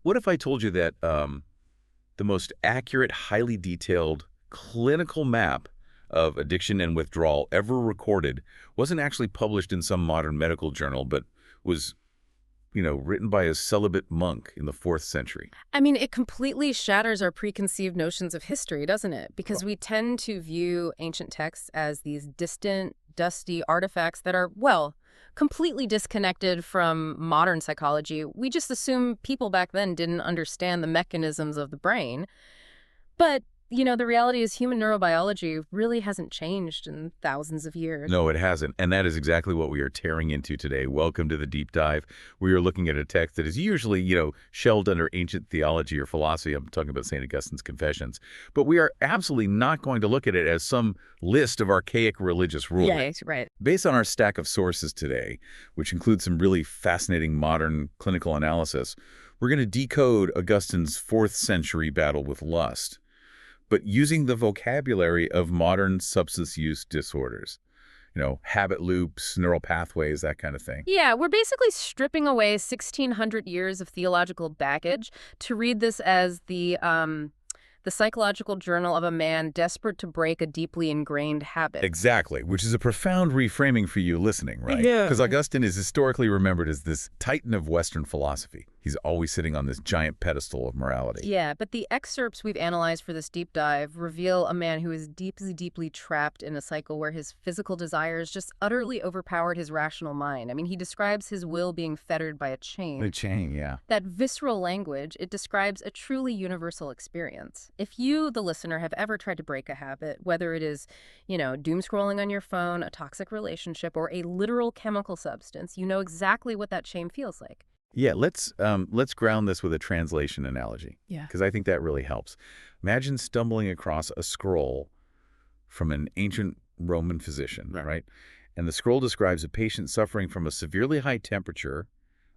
What if I told you that the most accurate, highly detailed clinical map of addiction and withdrawal ever recorded wasn't actually published in some modern medical journal, but was, written by a celibate monk in the 4th century? I mean, it completely shatters our preconceived notions of history, doesn't it? Because Well, we tend to view ancient texts as these distant, dusty artifacts that are, well, completely disconnected from modern psychology. We just assume people back then didn't understand the mechanisms of the brain. But, the reality is human neurobiology really hasn't changed in thousands of years. no, it hasn't. And that is exactly what we are tearing into today. Welcome to the deep dive. We are looking at a text that is usually, shelved under ancient theology or philosophy. I'm talking about St. Augustine's Confessions. But we are absolutely not going to look at it as some list of archaic religious rules. Yeah, right. Based on our stack of sources today, which includes some really fascinating modern clinical analysis, we're going to decode Augustine's 4th century battle with lust, but using the vocabulary of modern substance use disorders. Habit loops, neural pathways, that kind of thing. Yeah, we're basically stripping away 1,600 years of theological baggage to read this as the psychological journal of a man desperate to break a deeply ingrained habit. Exactly, which is a profound reframing for you listening, right? Yeah. Because Augustine is historically remembered as this titan of Western philosophy. He's always sitting on this giant pedestal of morality. Yeah, but the excerpts we've analyzed for this deep dive reveal a man who is deeply, deeply trapped in a cycle where his physical desires just utterly overpowered his rational mind. I mean, he describes his will being fettered by a chain. The chain, yeah. That visceral language, it describes a truly universal experience. If you, the listener, have ever tried to break a habit, whether it is, doom scrolling on your phone, a toxic relationship, or a literal chemical substance, you know exactly what that shame feels like. Yeah, let's ground this with a translation analogy. Yeah. Because I think that really helps. Imagine stumbling across a scroll from an ancient Roman physician, right? And the scroll describes a patient suffering from a severely high temperature,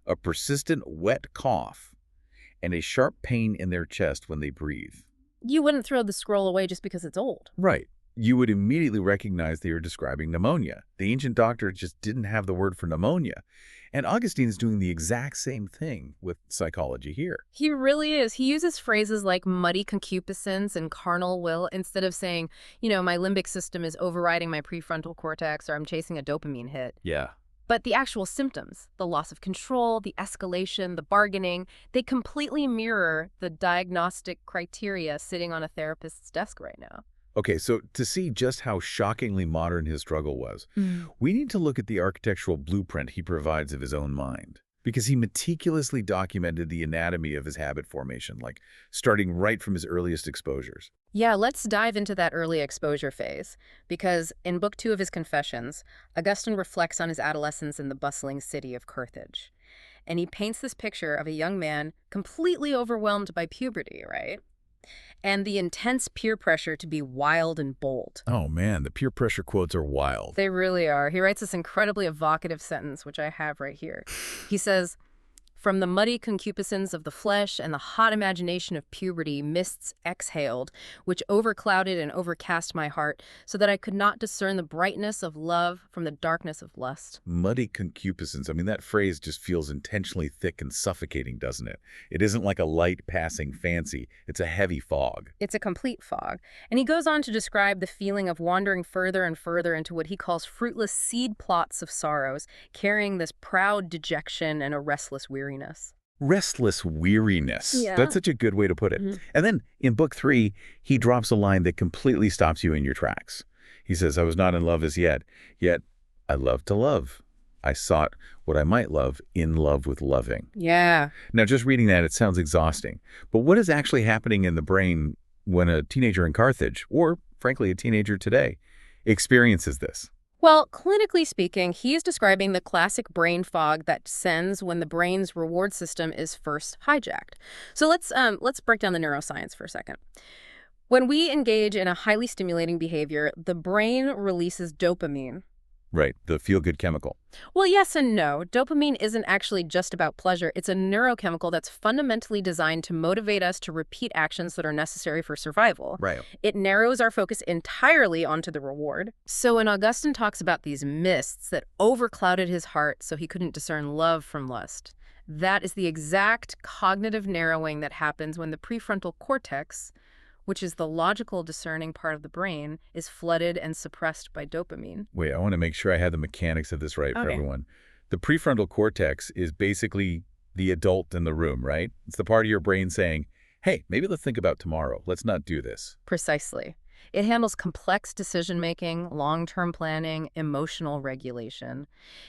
a persistent wet cough, and a sharp pain in their chest when they breathe. You wouldn't throw the scroll away just because it's old. Right. You would immediately recognize that you're describing pneumonia. The ancient doctor just didn't have the word for pneumonia. And Augustine's doing the exact same thing with psychology here. He really is. He uses phrases like muddy concupiscence and carnal will instead of saying, my limbic system is overriding my prefrontal cortex or I'm chasing a dopamine hit. Yeah. But the actual symptoms, the loss of control, the escalation, the bargaining, they completely mirror the diagnostic criteria sitting on a therapist's desk right now. Okay, so to see just how shockingly modern his struggle was, we need to look at the architectural blueprint he provides of his own mind. Because he meticulously documented the anatomy of his habit formation, like starting right from his earliest exposures. Yeah, let's dive into that early exposure phase, because in Book 2 of his Confessions, Augustine reflects on his adolescence in the bustling city of Carthage. And he paints this picture of a young man completely overwhelmed by puberty, right? And the intense peer pressure to be wild and bold. Oh man, the peer pressure quotes are wild. They really are. He writes this incredibly evocative sentence, which I have right here. He says, "From the muddy concupiscence of the flesh and the hot imagination of puberty, mists exhaled, which overclouded and overcast my heart, so that I could not discern the brightness of love from the darkness of lust." Muddy concupiscence. I mean, that phrase just feels intentionally thick and suffocating, doesn't it? It isn't like a light passing fancy. It's a heavy fog. It's a complete fog. And he goes on to describe the feeling of wandering further and further into what he calls fruitless seed plots of sorrows, carrying this proud dejection and a restless weariness. Restless weariness. Yeah. That's such a good way to put it. And then in Book 3, he drops a line that completely stops you in your tracks. He says, "I was not in love as yet I loved to love. I sought what I might love in love with loving." Yeah. Now, just reading that, it sounds exhausting. But what is actually happening in the brain when a teenager in Carthage, or frankly a teenager today, experiences this? Well, clinically speaking, he is describing the classic brain fog that descends when the brain's reward system is first hijacked. So let's break down the neuroscience for a second. When we engage in a highly stimulating behavior, the brain releases dopamine. Right, the feel-good chemical. Well, yes and no. Dopamine isn't actually just about pleasure. It's a neurochemical that's fundamentally designed to motivate us to repeat actions that are necessary for survival. Right. It narrows our focus entirely onto the reward. So when Augustine talks about these mists that overclouded his heart so he couldn't discern love from lust, That is the exact cognitive narrowing that happens when the prefrontal cortex, which is the logical discerning part of the brain, is flooded and suppressed by dopamine. Wait, I want to make sure I have the mechanics of this right for Okay. everyone. The prefrontal cortex is basically the adult in the room, right? It's the part of your brain saying, hey, maybe let's think about tomorrow. Let's not do this. Precisely. It handles complex decision-making, long-term planning, emotional regulation.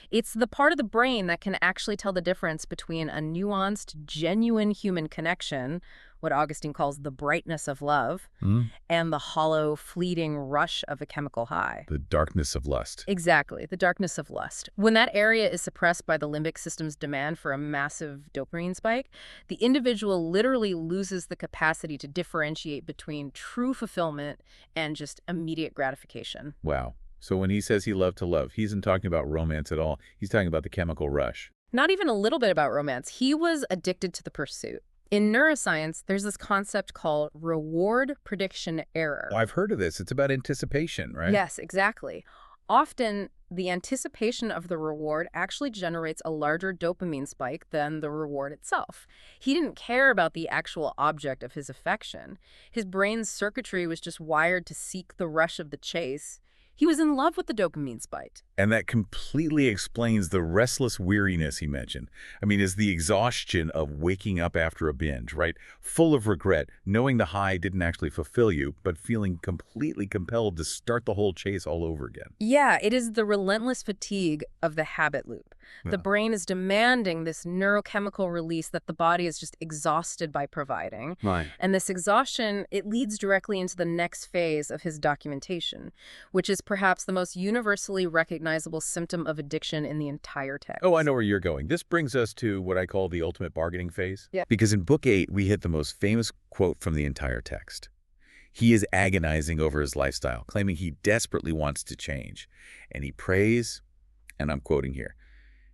It's the part of the brain that can actually tell the difference between a nuanced, genuine human connection, what Augustine calls the brightness of love, Hmm? and the hollow, fleeting rush of a chemical high. The darkness of lust. Exactly, the darkness of lust. When that area is suppressed by the limbic system's demand for a massive dopamine spike, the individual literally loses the capacity to differentiate between true fulfillment and just immediate gratification. Wow. So when he says he loved to love, he isn't talking about romance at all. He's talking about the chemical rush. Not even a little bit about romance. He was addicted to the pursuit. In neuroscience, there's this concept called reward prediction error. Oh, I've heard of this. It's about anticipation, right? Yes, exactly. Often, the anticipation of the reward actually generates a larger dopamine spike than the reward itself. He didn't care about the actual object of his affection. His brain's circuitry was just wired to seek the rush of the chase. He was in love with the dopamine spike. And that completely explains the restless weariness he mentioned. I mean, is the exhaustion of waking up after a binge, right? Full of regret, knowing the high didn't actually fulfill you, but feeling completely compelled to start the whole chase all over again. Yeah, it is the relentless fatigue of the habit loop. The Yeah. brain is demanding this neurochemical release that the body is just exhausted by providing. Right. And this exhaustion, it leads directly into the next phase of his documentation, which is perhaps the most universally recognizable symptom of addiction in the entire text. Oh, I know where you're going. This brings us to what I call the ultimate bargaining phase. Yeah. Because in Book 8, we hit the most famous quote from the entire text. He is agonizing over his lifestyle, claiming he desperately wants to change. And he prays, and I'm quoting here,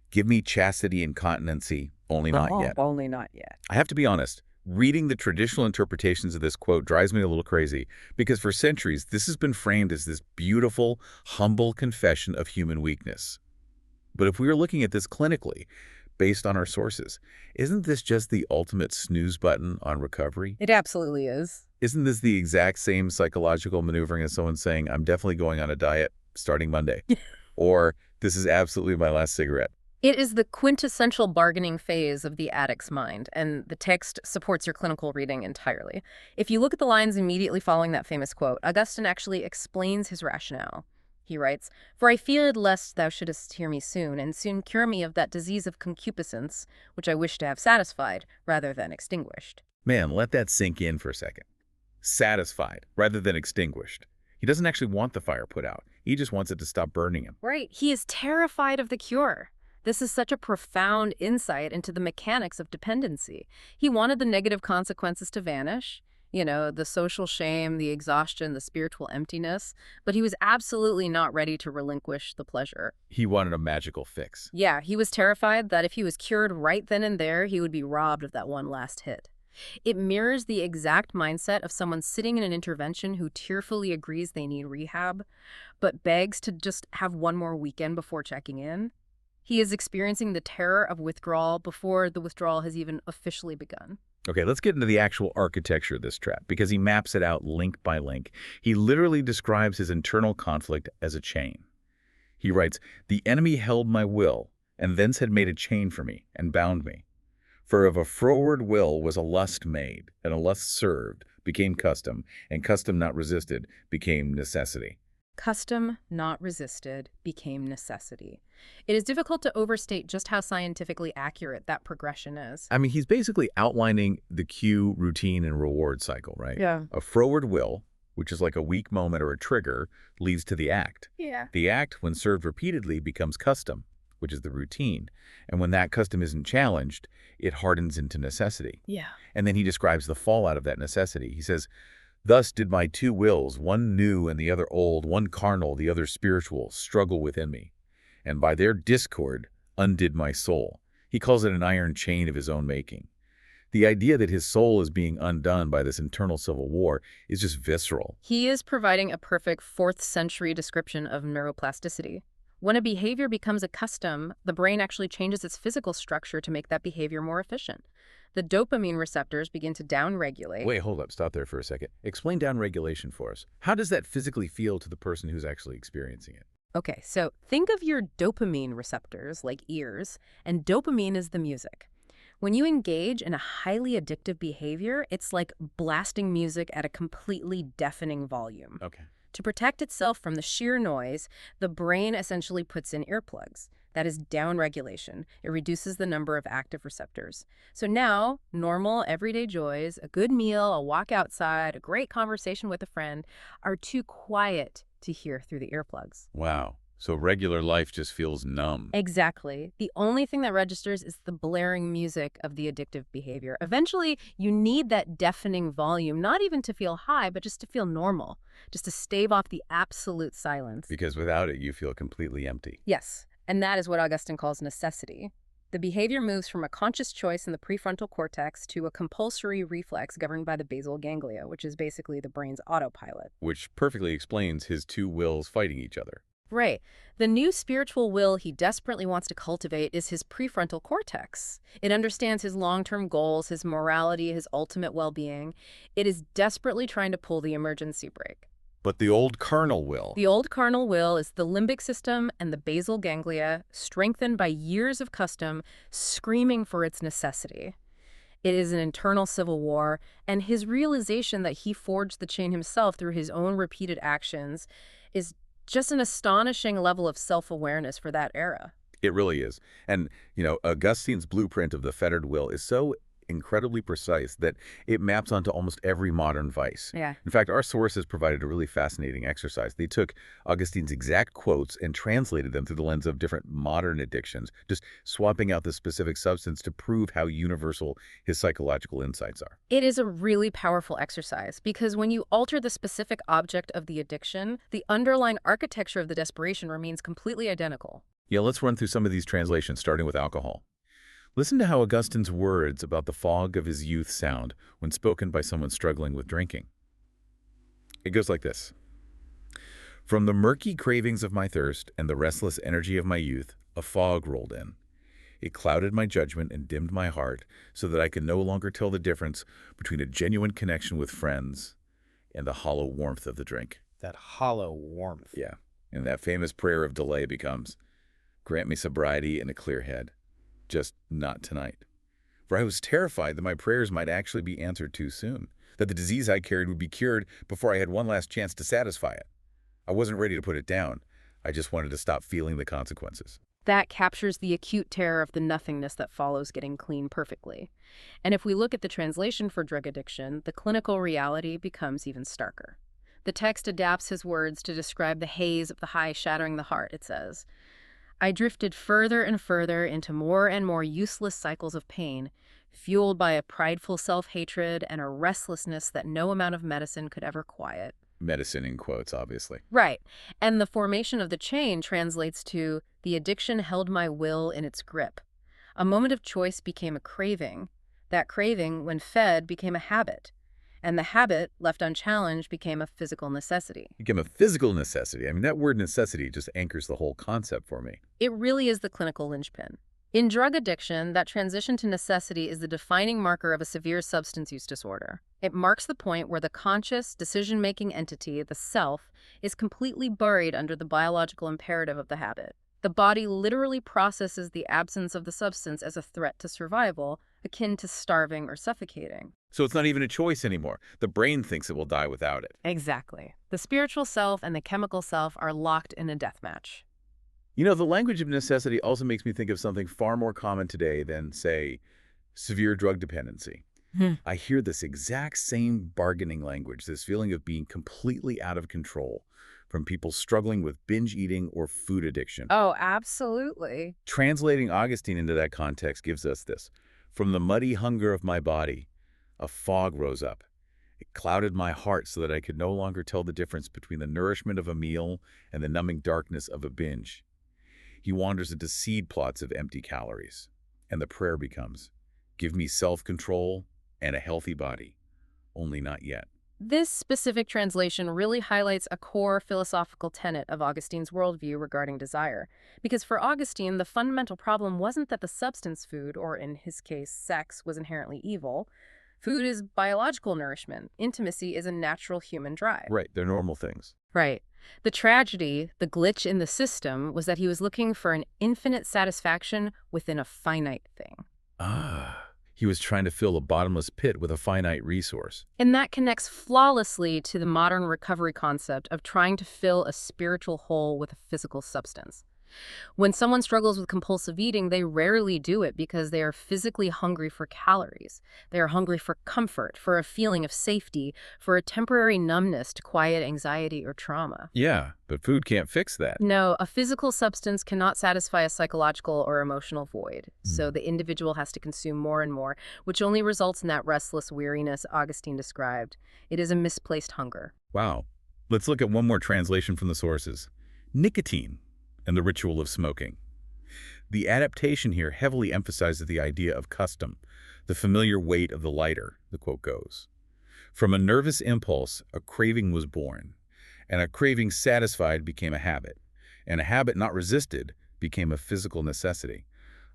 "Give me chastity and continency, only not yet." Only not yet. I have to be honest, reading the traditional interpretations of this quote drives me a little crazy, because for centuries, this has been framed as this beautiful, humble confession of human weakness. But if we are looking at this clinically, based on our sources, isn't this just the ultimate snooze button on recovery? It absolutely is. Isn't this the exact same psychological maneuvering as someone saying, I'm definitely going on a diet starting Monday? Or, this is absolutely my last cigarette? It is the quintessential bargaining phase of the addict's mind, and the text supports your clinical reading entirely. If you look at the lines immediately following that famous quote, Augustine actually explains his rationale. He writes, "For I feared lest thou shouldest hear me soon, and soon cure me of that disease of concupiscence, which I wish to have satisfied, rather than extinguished." Man, let that sink in for a second. Satisfied, rather than extinguished. He doesn't actually want the fire put out. He just wants it to stop burning him. Right. He is terrified of the cure. This is such a profound insight into the mechanics of dependency. He wanted the negative consequences to vanish, the social shame, the exhaustion, the spiritual emptiness, but he was absolutely not ready to relinquish the pleasure. He wanted a magical fix. Yeah, he was terrified that if he was cured right then and there, he would be robbed of that one last hit. It mirrors the exact mindset of someone sitting in an intervention who tearfully agrees they need rehab, but begs to just have one more weekend before checking in. He is experiencing the terror of withdrawal before the withdrawal has even officially begun. Okay, let's get into the actual architecture of this trap, because he maps it out link by link. He literally describes his internal conflict as a chain. He writes, "The enemy held my will, and thence had made a chain for me, and bound me. For of a froward will was a lust made, and a lust served, became custom, and custom not resisted, became necessity." Custom not resisted became necessity. It is difficult to overstate just how scientifically accurate that progression is. I mean, he's basically outlining the cue, routine, and reward cycle, right? Yeah. A froward will, which is like a weak moment or a trigger, leads to the act. Yeah. The act, when served repeatedly, becomes custom, which is the routine. And when that custom isn't challenged, it hardens into necessity. Yeah. And then he describes the fallout of that necessity. He says, "Thus did my two wills, one new and the other old, one carnal, the other spiritual, struggle within me. And by their discord undid my soul." He calls it an iron chain of his own making. The idea that his soul is being undone by this internal civil war is just visceral. He is providing a perfect 4th century description of neuroplasticity. When a behavior becomes a custom, the brain actually changes its physical structure to make that behavior more efficient. The dopamine receptors begin to downregulate. Wait, hold up. Stop there for a second. Explain downregulation for us. How does that physically feel to the person who's actually experiencing it? Okay, so think of your dopamine receptors like ears, and dopamine is the music. When you engage in a highly addictive behavior, it's like blasting music at a completely deafening volume. Okay. To protect itself from the sheer noise, the brain essentially puts in earplugs. That is downregulation. It reduces the number of active receptors. So now, normal, everyday joys, a good meal, a walk outside, a great conversation with a friend, are too quiet to hear through the earplugs. Wow. So regular life just feels numb. Exactly. The only thing that registers is the blaring music of the addictive behavior. Eventually, you need that deafening volume, not even to feel high, but just to feel normal, just to stave off the absolute silence. Because without it, you feel completely empty. Yes, and that is what Augustine calls necessity. The behavior moves from a conscious choice in the prefrontal cortex to a compulsory reflex governed by the basal ganglia, which is basically the brain's autopilot. Which perfectly explains his two wills fighting each other. Right. The new spiritual will he desperately wants to cultivate is his prefrontal cortex. It understands his long-term goals, his morality, his ultimate well-being. It is desperately trying to pull the emergency brake. But the old carnal will. The old carnal will is the limbic system and the basal ganglia, strengthened by years of custom, screaming for its necessity. It is an internal civil war, and his realization that he forged the chain himself through his own repeated actions is just an astonishing level of self-awareness for that era. It really is. And, Augustine's blueprint of the fettered will is so incredibly precise that it maps onto almost every modern vice. Yeah. In fact, our sources provided a really fascinating exercise. They took Augustine's exact quotes and translated them through the lens of different modern addictions, just swapping out the specific substance to prove how universal his psychological insights are. It is a really powerful exercise because when you alter the specific object of the addiction, the underlying architecture of the desperation remains completely identical. Yeah, let's run through some of these translations, starting with alcohol. Listen to how Augustine's words about the fog of his youth sound when spoken by someone struggling with drinking. It goes like this. From the murky cravings of my thirst and the restless energy of my youth, a fog rolled in. It clouded my judgment and dimmed my heart so that I could no longer tell the difference between a genuine connection with friends and the hollow warmth of the drink. That hollow warmth. Yeah, and that famous prayer of delay becomes, grant me sobriety and a clear head. Just not tonight. For I was terrified that my prayers might actually be answered too soon, that the disease I carried would be cured before I had one last chance to satisfy it. I wasn't ready to put it down. I just wanted to stop feeling the consequences. That captures the acute terror of the nothingness that follows getting clean perfectly. And if we look at the translation for drug addiction, the clinical reality becomes even starker. The text adapts his words to describe the haze of the high shattering the heart. It says, I drifted further and further into more and more useless cycles of pain, fueled by a prideful self-hatred and a restlessness that no amount of medicine could ever quiet. Medicine in quotes, obviously. Right. And the formation of the chain translates to, the addiction held my will in its grip. A moment of choice became a craving. That craving, when fed, became a habit. And the habit, left unchallenged, became a physical necessity. Became a physical necessity. I mean, that word necessity just anchors the whole concept for me. It really is the clinical linchpin. In drug addiction, that transition to necessity is the defining marker of a severe substance use disorder. It marks the point where the conscious, decision-making entity, the self, is completely buried under the biological imperative of the habit. The body literally processes the absence of the substance as a threat to survival, akin to starving or suffocating. So it's not even a choice anymore. The brain thinks it will die without it. Exactly. The spiritual self and the chemical self are locked in a death match. The language of necessity also makes me think of something far more common today than, say, severe drug dependency. I hear this exact same bargaining language, this feeling of being completely out of control from people struggling with binge eating or food addiction. Oh, absolutely. Translating Augustine into that context gives us this. From the muddy hunger of my body, a fog rose up. It clouded my heart so that I could no longer tell the difference between the nourishment of a meal and the numbing darkness of a binge. He wanders into seed plots of empty calories, and the prayer becomes, give me self-control and a healthy body, only not yet. This specific translation really highlights a core philosophical tenet of Augustine's worldview regarding desire. Because for Augustine, the fundamental problem wasn't that the substance food, or in his case, sex, was inherently evil. Food is biological nourishment. Intimacy is a natural human drive. Right, they're normal things. Right. The tragedy, the glitch in the system, was that he was looking for an infinite satisfaction within a finite thing. Ah, he was trying to fill a bottomless pit with a finite resource. And that connects flawlessly to the modern recovery concept of trying to fill a spiritual hole with a physical substance. When someone struggles with compulsive eating, they rarely do it because they are physically hungry for calories. They are hungry for comfort, for a feeling of safety, for a temporary numbness to quiet anxiety or trauma. Yeah, but food can't fix that. No, a physical substance cannot satisfy a psychological or emotional void. So the individual has to consume more and more, which only results in that restless weariness Augustine described. It is a misplaced hunger. Wow. Let's look at one more translation from the sources. Nicotine and the ritual of smoking. The adaptation here heavily emphasizes the idea of custom, the familiar weight of the lighter, the quote goes. From a nervous impulse, a craving was born, and a craving satisfied became a habit, and a habit not resisted became a physical necessity.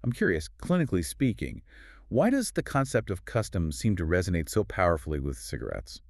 I'm curious, clinically speaking, why does the concept of custom seem to resonate so powerfully with cigarettes?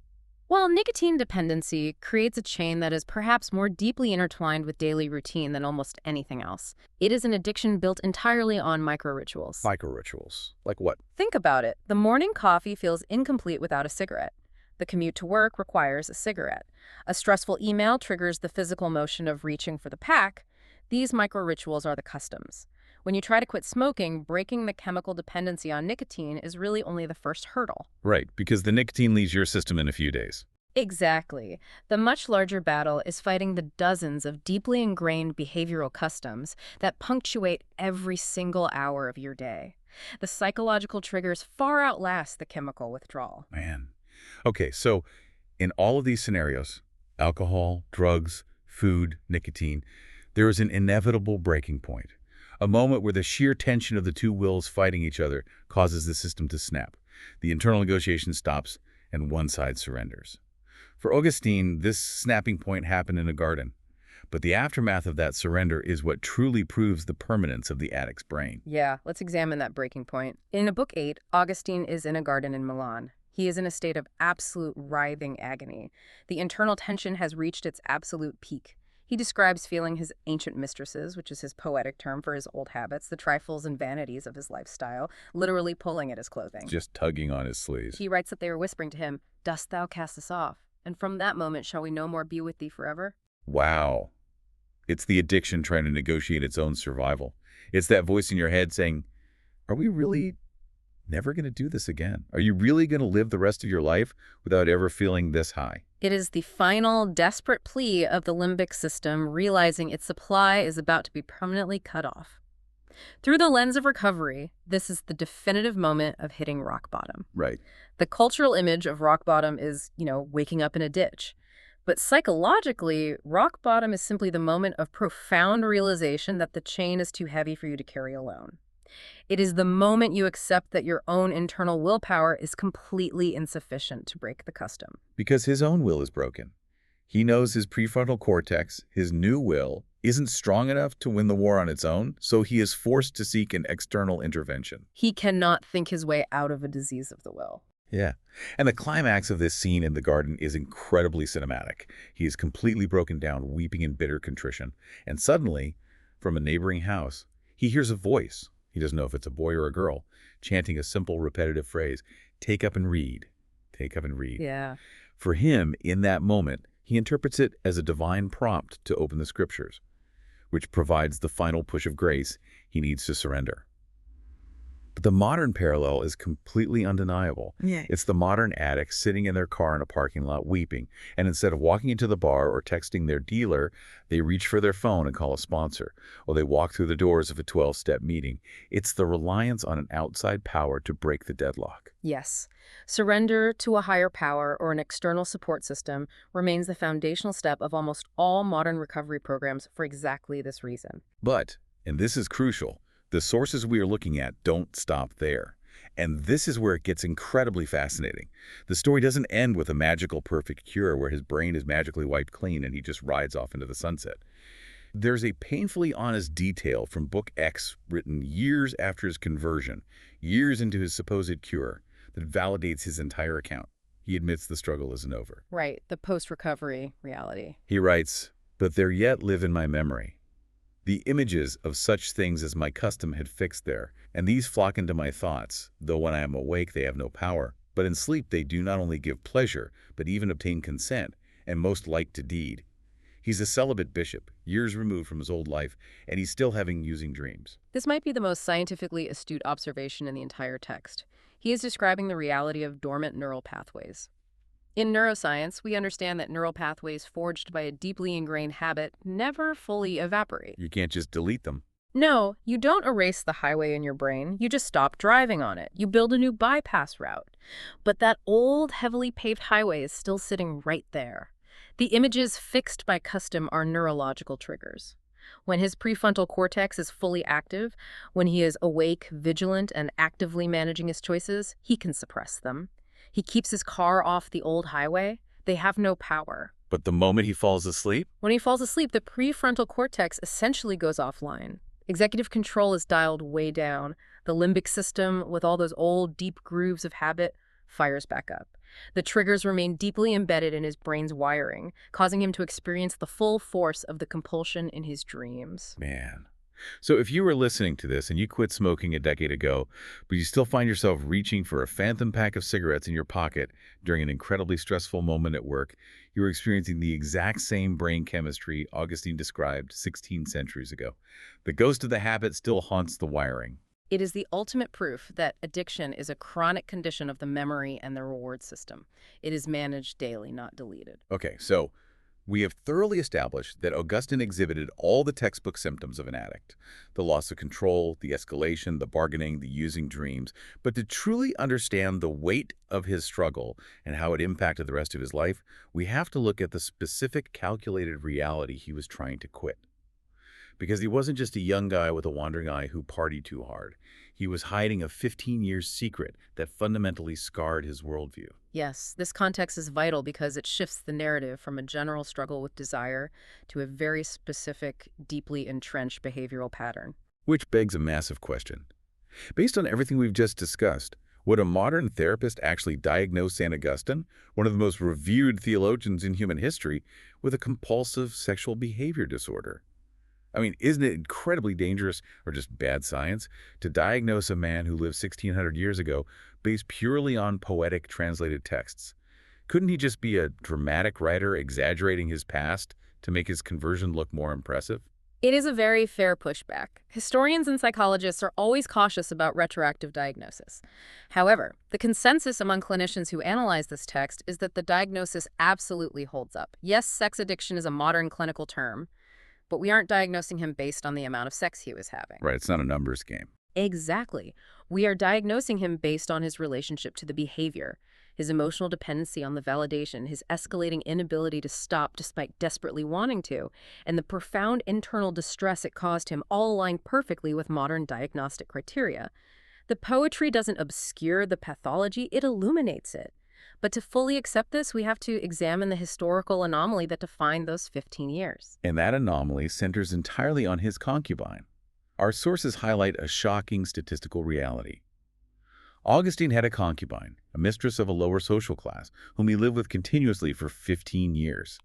Well, nicotine dependency creates a chain that is perhaps more deeply intertwined with daily routine than almost anything else. It is an addiction built entirely on micro-rituals. Micro-rituals. Like what? Think about it. The morning coffee feels incomplete without a cigarette. The commute to work requires a cigarette. A stressful email triggers the physical motion of reaching for the pack. These micro-rituals are the customs. When you try to quit smoking, breaking the chemical dependency on nicotine is really only the first hurdle. Right, because the nicotine leaves your system in a few days. Exactly. The much larger battle is fighting the dozens of deeply ingrained behavioral customs that punctuate every single hour of your day. The psychological triggers far outlast the chemical withdrawal. Man. Okay, so in all of these scenarios, alcohol, drugs, food, nicotine, there is an inevitable breaking point. A moment where the sheer tension of the two wills fighting each other causes the system to snap. The internal negotiation stops, and one side surrenders. For Augustine, this snapping point happened in a garden. But the aftermath of that surrender is what truly proves the permanence of the addict's brain. Yeah, let's examine that breaking point. In Book 8, Augustine is in a garden in Milan. He is in a state of absolute writhing agony. The internal tension has reached its absolute peak. He describes feeling his ancient mistresses, which is his poetic term for his old habits, the trifles and vanities of his lifestyle, literally pulling at his clothing. Just tugging on his sleeves. He writes that they were whispering to him, "Dost thou cast us off? And from that moment shall we no more be with thee forever?" Wow. It's the addiction trying to negotiate its own survival. It's that voice in your head saying, are we really never going to do this again? Are you really going to live the rest of your life without ever feeling this high? It is the final, desperate plea of the limbic system realizing its supply is about to be permanently cut off. Through the lens of recovery, this is the definitive moment of hitting rock bottom. Right. The cultural image of rock bottom is, waking up in a ditch. But psychologically, rock bottom is simply the moment of profound realization that the chain is too heavy for you to carry alone. It is the moment you accept that your own internal willpower is completely insufficient to break the custom. Because his own will is broken. He knows his prefrontal cortex, his new will, isn't strong enough to win the war on its own, so he is forced to seek an external intervention. He cannot think his way out of a disease of the will. Yeah. And the climax of this scene in the garden is incredibly cinematic. He is completely broken down, weeping in bitter contrition. And suddenly, from a neighboring house, he hears a voice. He doesn't know if it's a boy or a girl, chanting a simple, repetitive phrase, "Take up and read. Take up and read." Yeah. For him, in that moment, he interprets it as a divine prompt to open the scriptures, which provides the final push of grace he needs to surrender. But the modern parallel is completely undeniable. Yeah. It's the modern addict sitting in their car in a parking lot weeping, and instead of walking into the bar or texting their dealer, they reach for their phone and call a sponsor, or they walk through the doors of a 12-step meeting. It's the reliance on an outside power to break the deadlock. Yes. Surrender to a higher power or an external support system remains the foundational step of almost all modern recovery programs for exactly this reason. But, and this is crucial, the sources we are looking at don't stop there. And this is where it gets incredibly fascinating. The story doesn't end with a magical perfect cure where his brain is magically wiped clean and he just rides off into the sunset. There's a painfully honest detail from Book X written years after his conversion, years into his supposed cure, that validates his entire account. He admits the struggle isn't over. Right, the post-recovery reality. He writes, "But there yet live in my memory the images of such things as my custom had fixed there, and these flock into my thoughts, though when I am awake they have no power. But in sleep they do not only give pleasure, but even obtain consent, and most like to deed." He's a celibate bishop, years removed from his old life, and he's still having using dreams. This might be the most scientifically astute observation in the entire text. He is describing the reality of dormant neural pathways. In neuroscience, we understand that neural pathways forged by a deeply ingrained habit never fully evaporate. You can't just delete them. No, you don't erase the highway in your brain. You just stop driving on it. You build a new bypass route. But that old, heavily paved highway is still sitting right there. The images fixed by custom are neurological triggers. When his prefrontal cortex is fully active, when he is awake, vigilant, and actively managing his choices, he can suppress them. He keeps his car off the old highway. They have no power. But the moment he falls asleep? When he falls asleep, the prefrontal cortex essentially goes offline. Executive control is dialed way down. The limbic system, with all those old, deep grooves of habit, fires back up. The triggers remain deeply embedded in his brain's wiring, causing him to experience the full force of the compulsion in his dreams. Man. So if you were listening to this and you quit smoking a decade ago, but you still find yourself reaching for a phantom pack of cigarettes in your pocket during an incredibly stressful moment at work, you were experiencing the exact same brain chemistry Augustine described 16 centuries ago. The ghost of the habit still haunts the wiring. It is the ultimate proof that addiction is a chronic condition of the memory and the reward system. It is managed daily, not deleted. Okay, so we have thoroughly established that Augustine exhibited all the textbook symptoms of an addict: the loss of control, the escalation, the bargaining, the using dreams. But to truly understand the weight of his struggle and how it impacted the rest of his life, we have to look at the specific calculated reality he was trying to quit. Because he wasn't just a young guy with a wandering eye who partied too hard. He was hiding a 15-year secret that fundamentally scarred his worldview. Yes, this context is vital because it shifts the narrative from a general struggle with desire to a very specific, deeply entrenched behavioral pattern. Which begs a massive question. Based on everything we've just discussed, would a modern therapist actually diagnose St. Augustine, one of the most revered theologians in human history, with a compulsive sexual behavior disorder? I mean, isn't it incredibly dangerous, or just bad science, to diagnose a man who lived 1,600 years ago based purely on poetic translated texts? Couldn't he just be a dramatic writer exaggerating his past to make his conversion look more impressive? It is a very fair pushback. Historians and psychologists are always cautious about retroactive diagnosis. However, the consensus among clinicians who analyze this text is that the diagnosis absolutely holds up. Yes, sex addiction is a modern clinical term, but we aren't diagnosing him based on the amount of sex he was having. Right, it's not a numbers game. Exactly. We are diagnosing him based on his relationship to the behavior, his emotional dependency on the validation, his escalating inability to stop despite desperately wanting to, and the profound internal distress it caused him, all align perfectly with modern diagnostic criteria. The poetry doesn't obscure the pathology, it illuminates it. But to fully accept this, we have to examine the historical anomaly that defined those 15 years. And that anomaly centers entirely on his concubine. Our sources highlight a shocking statistical reality. Augustine had a concubine, a mistress of a lower social class, whom he lived with continuously for 15 years.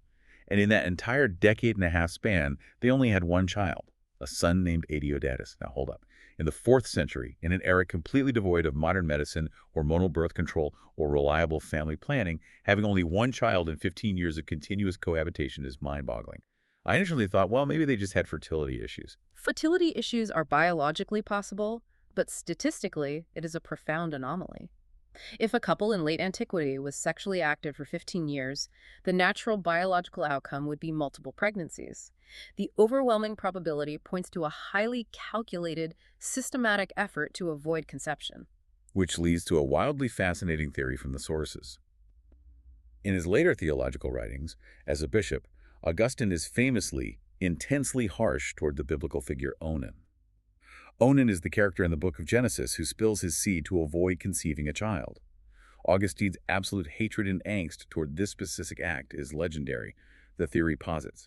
And in that entire decade-and-a-half span, they only had one child, a son named Adeodatus. Now hold up. In the 4th century, in an era completely devoid of modern medicine, hormonal birth control, or reliable family planning, having only one child in 15 years of continuous cohabitation is mind-boggling. I initially thought, well, maybe they just had fertility issues. Fertility issues are biologically possible, but statistically, it is a profound anomaly. If a couple in late antiquity was sexually active for 15 years, the natural biological outcome would be multiple pregnancies. The overwhelming probability points to a highly calculated, systematic effort to avoid conception. Which leads to a wildly fascinating theory from the sources. In his later theological writings, as a bishop, Augustine is famously intensely harsh toward the biblical figure Onan. Onan is the character in the book of Genesis who spills his seed to avoid conceiving a child. Augustine's absolute hatred and angst toward this specific act is legendary, the theory posits.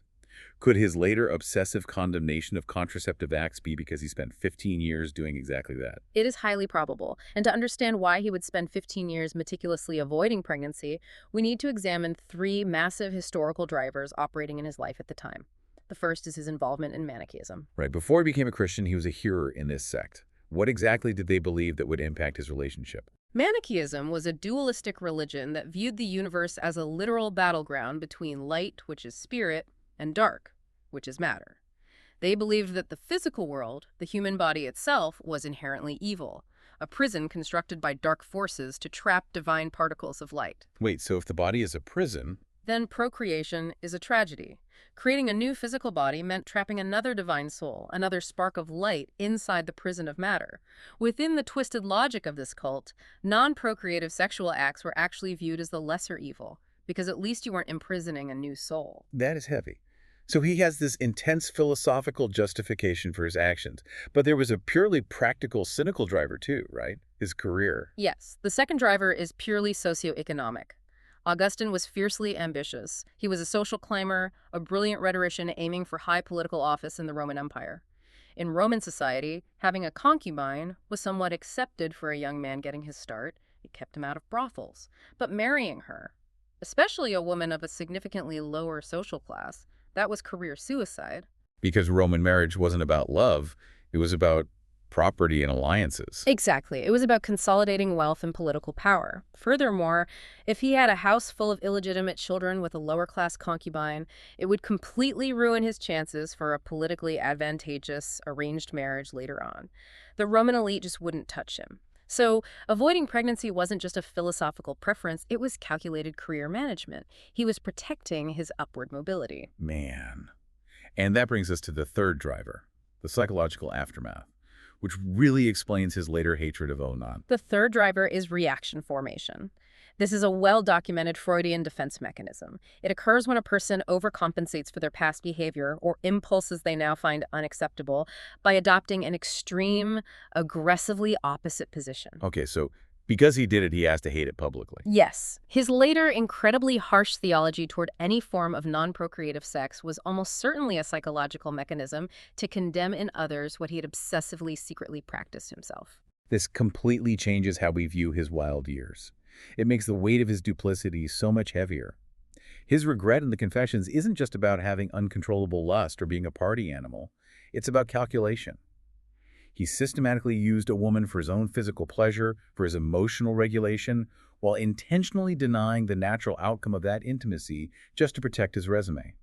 Could his later obsessive condemnation of contraceptive acts be because he spent 15 years doing exactly that? It is highly probable, and to understand why he would spend 15 years meticulously avoiding pregnancy, we need to examine three massive historical drivers operating in his life at the time. The first is his involvement in Manichaeism. Right, before he became a Christian, he was a hearer in this sect. What exactly did they believe that would impact his relationship? Manichaeism was a dualistic religion that viewed the universe as a literal battleground between light, which is spirit, and dark, which is matter. They believed that the physical world, the human body itself, was inherently evil, a prison constructed by dark forces to trap divine particles of light. Wait, so if the body is a prison, Then procreation is a tragedy. Creating a new physical body meant trapping another divine soul, another spark of light inside the prison of matter. Within the twisted logic of this cult, non-procreative sexual acts were actually viewed as the lesser evil, because at least you weren't imprisoning a new soul. that is heavy. So he has this intense philosophical justification for his actions. But there was a purely practical, cynical driver too, right? His career. Yes, the second driver is purely socioeconomic. Augustine was fiercely ambitious. He was a social climber, a brilliant rhetorician aiming for high political office in the Roman Empire. In Roman society, having a concubine was somewhat accepted for a young man getting his start. It kept him out of brothels. But marrying her, especially a woman of a significantly lower social class, that was career suicide. Because Roman marriage wasn't about love, it was about property and alliances. Exactly. It was about consolidating wealth and political power. Furthermore, if he had a house full of illegitimate children with a lower-class concubine, it would completely ruin his chances for a politically advantageous arranged marriage later on. The Roman elite just wouldn't touch him. So, avoiding pregnancy wasn't just a philosophical preference, it was calculated career management. He was protecting his upward mobility. Man. And that brings us to the third driver, the psychological aftermath, which really explains his later hatred of Onan. The third driver is reaction formation. This is a well-documented Freudian defense mechanism. It occurs when a person overcompensates for their past behavior or impulses they now find unacceptable by adopting an extreme, aggressively opposite position. Okay, so because he did it, he has to hate it publicly. Yes. His later incredibly harsh theology toward any form of non-procreative sex was almost certainly a psychological mechanism to condemn in others what he had obsessively secretly practiced himself. This completely changes how we view his wild years. It makes the weight of his duplicity so much heavier. His regret in the Confessions isn't just about having uncontrollable lust or being a party animal. It's about calculation. He systematically used a woman for his own physical pleasure, for his emotional regulation, while intentionally denying the natural outcome of that intimacy just to protect his resume.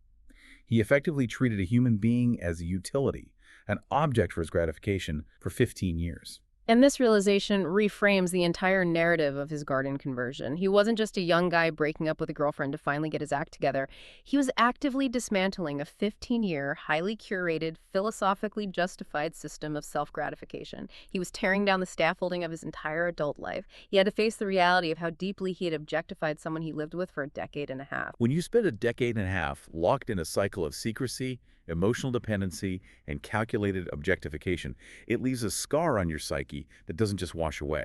He effectively treated a human being as a utility, an object for his gratification, for 15 years. And this realization reframes the entire narrative of his garden conversion. He wasn't just a young guy breaking up with a girlfriend to finally get his act together. He was actively dismantling a 15-year, highly curated, philosophically justified system of self-gratification. He was tearing down the scaffolding of his entire adult life. He had to face the reality of how deeply he had objectified someone he lived with for a decade and a half. When you spend a decade and a half locked in a cycle of secrecy, emotional dependency, and calculated objectification, it leaves a scar on your psyche that doesn't just wash away.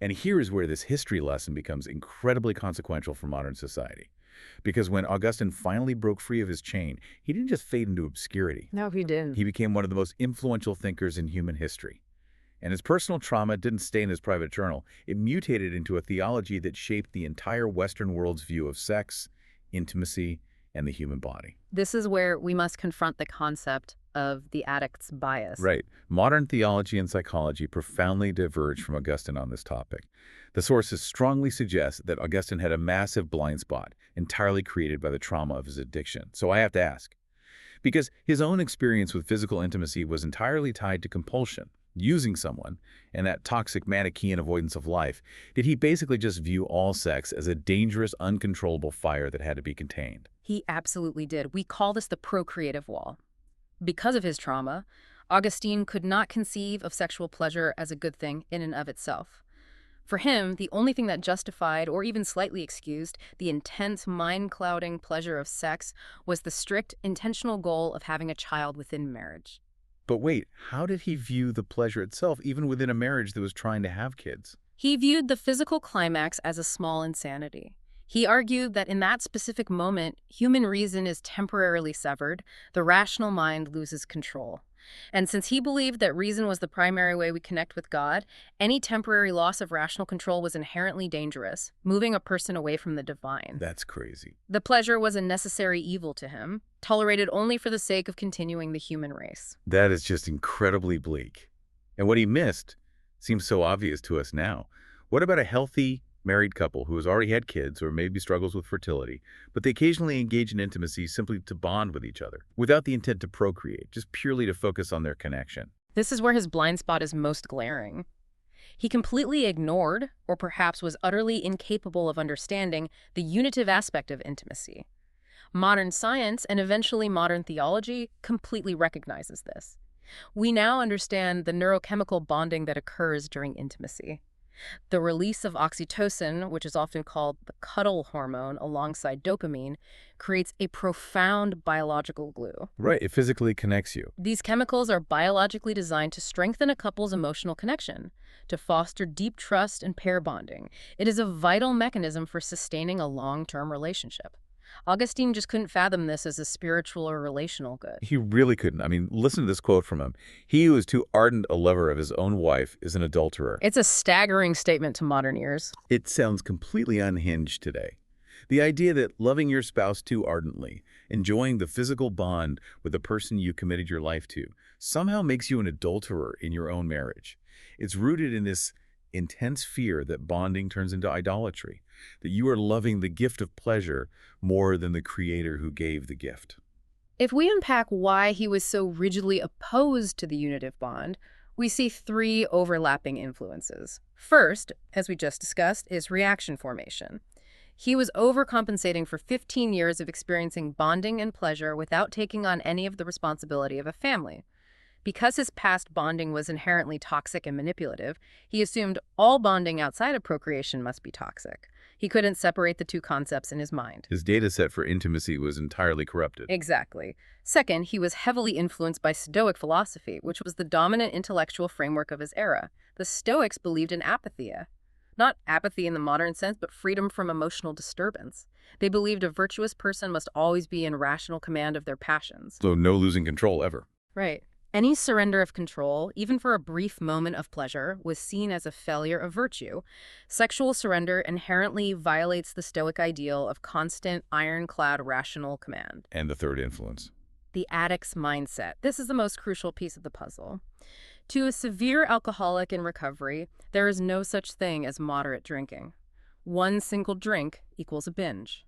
And here is where this history lesson becomes incredibly consequential for modern society. Because when Augustine finally broke free of his chain, he didn't just fade into obscurity. No, he didn't. He became one of the most influential thinkers in human history. And his personal trauma didn't stay in his private journal. It mutated into a theology that shaped the entire Western world's view of sex, intimacy, and the human body. This is where we must confront the concept of the addict's bias. Right. Modern theology and psychology profoundly diverge from Augustine on this topic. The sources strongly suggest that Augustine had a massive blind spot, entirely created by the trauma of his addiction. So I have to ask, because his own experience with physical intimacy was entirely tied to compulsion, using someone, and that toxic Manichaean avoidance of life, did he basically just view all sex as a dangerous, uncontrollable fire that had to be contained? He absolutely did. We call this the procreative wall. Because of his trauma, Augustine could not conceive of sexual pleasure as a good thing in and of itself. For him, the only thing that justified or even slightly excused the intense, mind-clouding pleasure of sex was the strict, intentional goal of having a child within marriage. But wait, how did he view the pleasure itself, even within a marriage that was trying to have kids? He viewed the physical climax as a small insanity. He argued that in that specific moment, human reason is temporarily severed, the rational mind loses control. And since he believed that reason was the primary way we connect with God, any temporary loss of rational control was inherently dangerous, moving a person away from the divine. That's crazy. The pleasure was a necessary evil to him, tolerated only for the sake of continuing the human race. That is just incredibly bleak. And what he missed seems so obvious to us now. What about a healthy married couple who has already had kids or maybe struggles with fertility, but they occasionally engage in intimacy simply to bond with each other, without the intent to procreate, just purely to focus on their connection? This is where his blind spot is most glaring. He completely ignored, or perhaps was utterly incapable of understanding, the unitive aspect of intimacy. Modern science, and eventually modern theology, completely recognizes this. We now understand the neurochemical bonding that occurs during intimacy. The release of oxytocin, which is often called the cuddle hormone alongside dopamine, creates a profound biological glue. Right, it physically connects you. These chemicals are biologically designed to strengthen a couple's emotional connection, to foster deep trust and pair bonding. It is a vital mechanism for sustaining a long-term relationship. Augustine just couldn't fathom this as a spiritual or relational good. He really couldn't. I mean, listen to this quote from him. He who is too ardent a lover of his own wife is an adulterer. It's a staggering statement to modern ears. It sounds completely unhinged today. The idea that loving your spouse too ardently, enjoying the physical bond with the person you committed your life to, somehow makes you an adulterer in your own marriage. It's rooted in this intense fear that bonding turns into idolatry, that you are loving the gift of pleasure more than the creator who gave the gift. If we unpack why he was so rigidly opposed to the unitive bond, we see three overlapping influences. First, as we just discussed, is reaction formation. He was overcompensating for 15 years of experiencing bonding and pleasure without taking on any of the responsibility of a family. Because his past bonding was inherently toxic and manipulative, he assumed all bonding outside of procreation must be toxic. He couldn't separate the two concepts in his mind. His data set for intimacy was entirely corrupted. Exactly. Second, he was heavily influenced by Stoic philosophy, which was the dominant intellectual framework of his era. The Stoics believed in apatheia. Not apathy in the modern sense, but freedom from emotional disturbance. They believed a virtuous person must always be in rational command of their passions. So no losing control ever. Right. Any surrender of control, even for a brief moment of pleasure, was seen as a failure of virtue. Sexual surrender inherently violates the Stoic ideal of constant, ironclad rational command. And the third influence. The addict's mindset. This is the most crucial piece of the puzzle. To a severe alcoholic in recovery, there is no such thing as moderate drinking. One single drink equals a binge.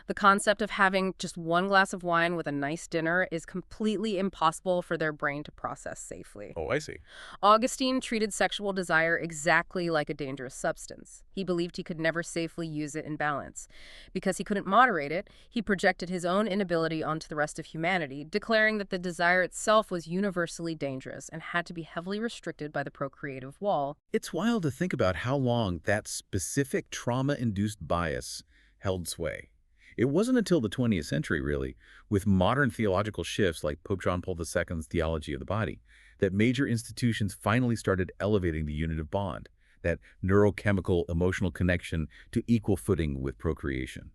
The concept of having just one glass of wine with a nice dinner is completely impossible for their brain to process safely. Oh, I see. Augustine treated sexual desire exactly like a dangerous substance. He believed he could never safely use it in balance. Because he couldn't moderate it, he projected his own inability onto the rest of humanity, declaring that the desire itself was universally dangerous and had to be heavily restricted by the procreative wall. It's wild to think about how long that specific trauma-induced bias held sway. It wasn't until the 20th century, really, with modern theological shifts like Pope John Paul II's theology of the body, that major institutions finally started elevating the unitive bond, that neurochemical emotional connection, to equal footing with procreation.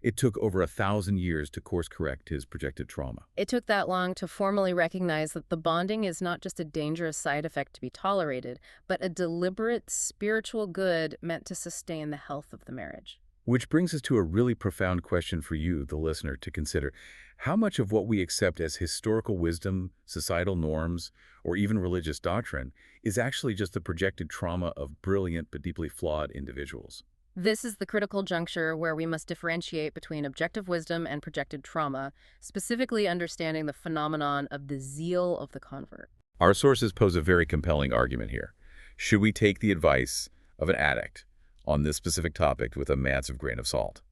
It took over 1,000 years to course-correct his projected trauma. It took that long to formally recognize that the bonding is not just a dangerous side effect to be tolerated, but a deliberate spiritual good meant to sustain the health of the marriage. Which brings us to a really profound question for you, the listener, to consider. How much of what we accept as historical wisdom, societal norms, or even religious doctrine is actually just the projected trauma of brilliant but deeply flawed individuals? This is the critical juncture where we must differentiate between objective wisdom and projected trauma, specifically understanding the phenomenon of the zeal of the convert. Our sources pose a very compelling argument here. Should we take the advice of an addict on this specific topic with a massive grain of salt?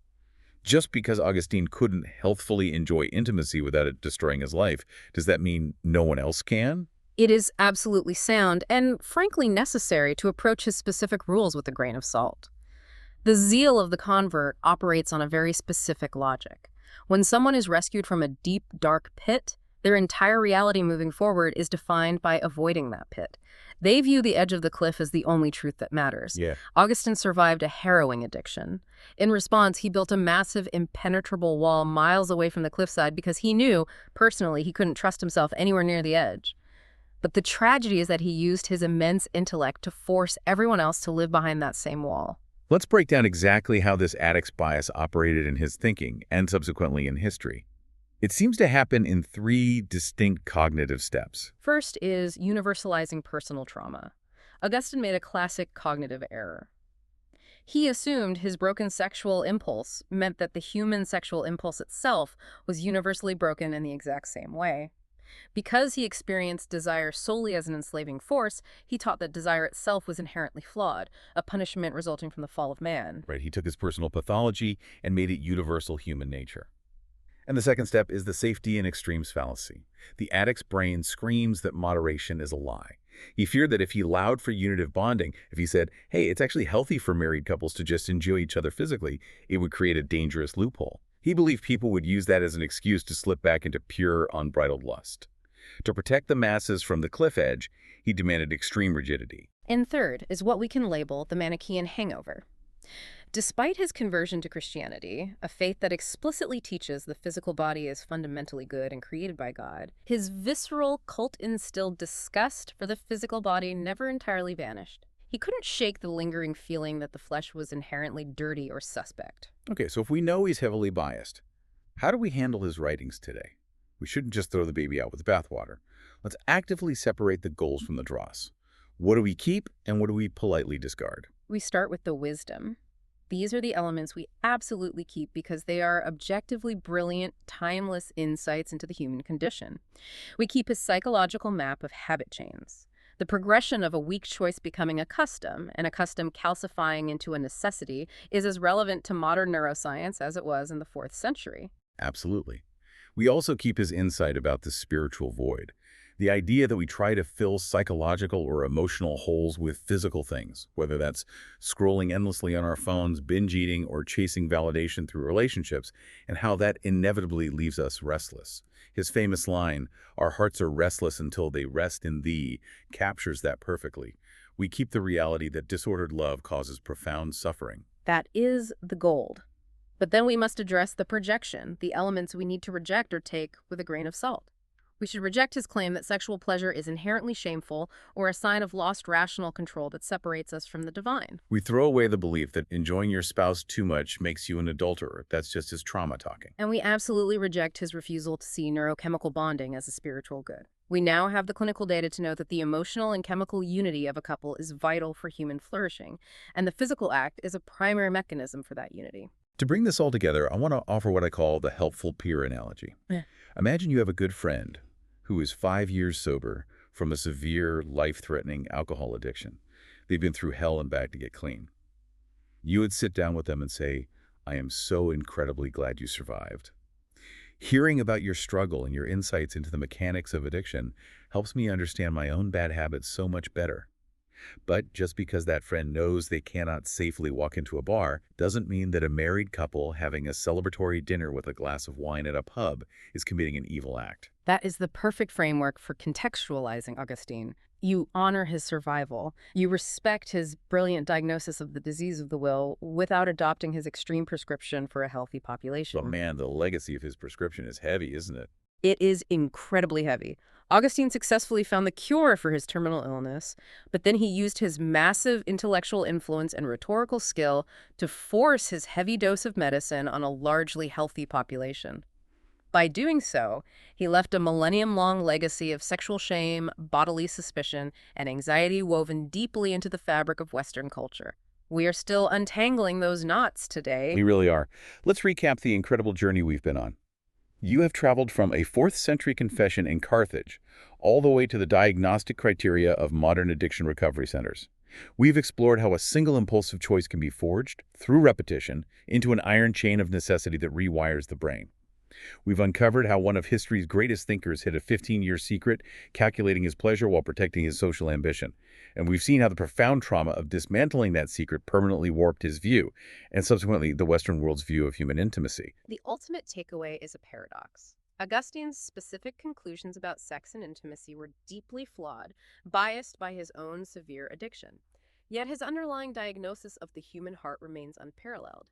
Just because Augustine couldn't healthfully enjoy intimacy without it destroying his life, does that mean no one else can? It is absolutely sound and, frankly, necessary to approach his specific rules with a grain of salt. The zeal of the convert operates on a very specific logic. When someone is rescued from a deep, dark pit, Their entire reality moving forward is defined by avoiding that pit. They view the edge of the cliff as the only truth that matters. Yeah. Augustine survived a harrowing addiction. In response, he built a massive, impenetrable wall miles away from the cliffside because he knew, personally, he couldn't trust himself anywhere near the edge. But the tragedy is that he used his immense intellect to force everyone else to live behind that same wall. Let's break down exactly how this addict's bias operated in his thinking and subsequently in history. It seems to happen in three distinct cognitive steps. First is universalizing personal trauma. Augustine made a classic cognitive error. He assumed his broken sexual impulse meant that the human sexual impulse itself was universally broken in the exact same way. Because he experienced desire solely as an enslaving force, he taught that desire itself was inherently flawed, a punishment resulting from the fall of man. Right? He took his personal pathology and made it universal human nature. And the second step is the safety and extremes fallacy. The addict's brain screams that moderation is a lie. He feared that if he allowed for unitive bonding, if he said, hey, it's actually healthy for married couples to just enjoy each other physically, it would create a dangerous loophole. He believed people would use that as an excuse to slip back into pure, unbridled lust. To protect the masses from the cliff edge, he demanded extreme rigidity. And third is what we can label the Manichaean hangover. Despite his conversion to Christianity, a faith that explicitly teaches the physical body is fundamentally good and created by God, his visceral, cult-instilled disgust for the physical body never entirely vanished. He couldn't shake the lingering feeling that the flesh was inherently dirty or suspect. Okay, so if we know he's heavily biased, how do we handle his writings today? We shouldn't just throw the baby out with the bathwater. Let's actively separate the goals from the dross. What do we keep and what do we politely discard? We start with the wisdom. These are the elements we absolutely keep because they are objectively brilliant, timeless insights into the human condition. We keep his psychological map of habit chains. The progression of a weak choice becoming a custom, and a custom calcifying into a necessity, is as relevant to modern neuroscience as it was in the 4th century. Absolutely. We also keep his insight about the spiritual void. The idea that we try to fill psychological or emotional holes with physical things, whether that's scrolling endlessly on our phones, binge eating, or chasing validation through relationships, and how that inevitably leaves us restless. His famous line, "Our hearts are restless until they rest in thee," captures that perfectly. We keep the reality that disordered love causes profound suffering. That is the gold. But then we must address the projection, the elements we need to reject or take with a grain of salt. We should reject his claim that sexual pleasure is inherently shameful or a sign of lost rational control that separates us from the divine. We throw away the belief that enjoying your spouse too much makes you an adulterer. That's just his trauma talking. And we absolutely reject his refusal to see neurochemical bonding as a spiritual good. We now have the clinical data to know that the emotional and chemical unity of a couple is vital for human flourishing, and the physical act is a primary mechanism for that unity. To bring this all together, I want to offer what I call the helpful peer analogy. Yeah. Imagine you have a good friend who is 5 years sober from a severe, life-threatening alcohol addiction. They've been through hell and back to get clean. You would sit down with them and say, "I am so incredibly glad you survived. Hearing about your struggle and your insights into the mechanics of addiction helps me understand my own bad habits so much better." But just because that friend knows they cannot safely walk into a bar doesn't mean that a married couple having a celebratory dinner with a glass of wine at a pub is committing an evil act. That is the perfect framework for contextualizing Augustine. You honor his survival. You respect his brilliant diagnosis of the disease of the will without adopting his extreme prescription for a healthy population. But man, the legacy of his prescription is heavy, isn't it? It is incredibly heavy. Augustine successfully found the cure for his terminal illness, but then he used his massive intellectual influence and rhetorical skill to force his heavy dose of medicine on a largely healthy population. By doing so, he left a millennium-long legacy of sexual shame, bodily suspicion, and anxiety woven deeply into the fabric of Western culture. We are still untangling those knots today. We really are. Let's recap the incredible journey we've been on. You have traveled from a 4th century confession in Carthage all the way to the diagnostic criteria of modern addiction recovery centers. We've explored how a single impulsive choice can be forged, through repetition, into an iron chain of necessity that rewires the brain. We've uncovered how one of history's greatest thinkers hid a 15-year secret, calculating his pleasure while protecting his social ambition. And we've seen how the profound trauma of dismantling that secret permanently warped his view, and subsequently the Western world's view of human intimacy. The ultimate takeaway is a paradox. Augustine's specific conclusions about sex and intimacy were deeply flawed, biased by his own severe addiction. Yet his underlying diagnosis of the human heart remains unparalleled.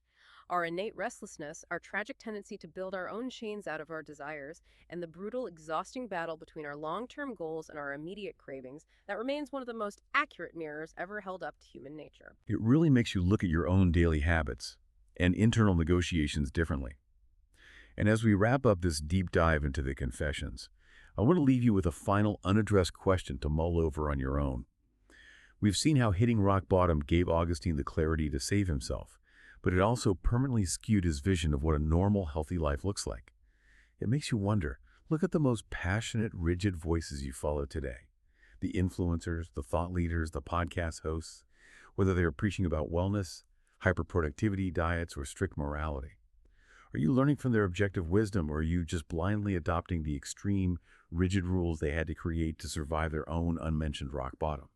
Our innate restlessness, our tragic tendency to build our own chains out of our desires, and the brutal, exhausting battle between our long-term goals and our immediate cravings, that remains one of the most accurate mirrors ever held up to human nature. It really makes you look at your own daily habits and internal negotiations differently. And as we wrap up this deep dive into the Confessions, I want to leave you with a final unaddressed question to mull over on your own. We've seen how hitting rock bottom gave Augustine the clarity to save himself, but it also permanently skewed his vision of what a normal, healthy life looks like. It makes you wonder, look at the most passionate, rigid voices you follow today. The influencers, the thought leaders, the podcast hosts, whether they're preaching about wellness, hyperproductivity, diets, or strict morality. Are you learning from their objective wisdom, or are you just blindly adopting the extreme, rigid rules they had to create to survive their own unmentioned rock bottom?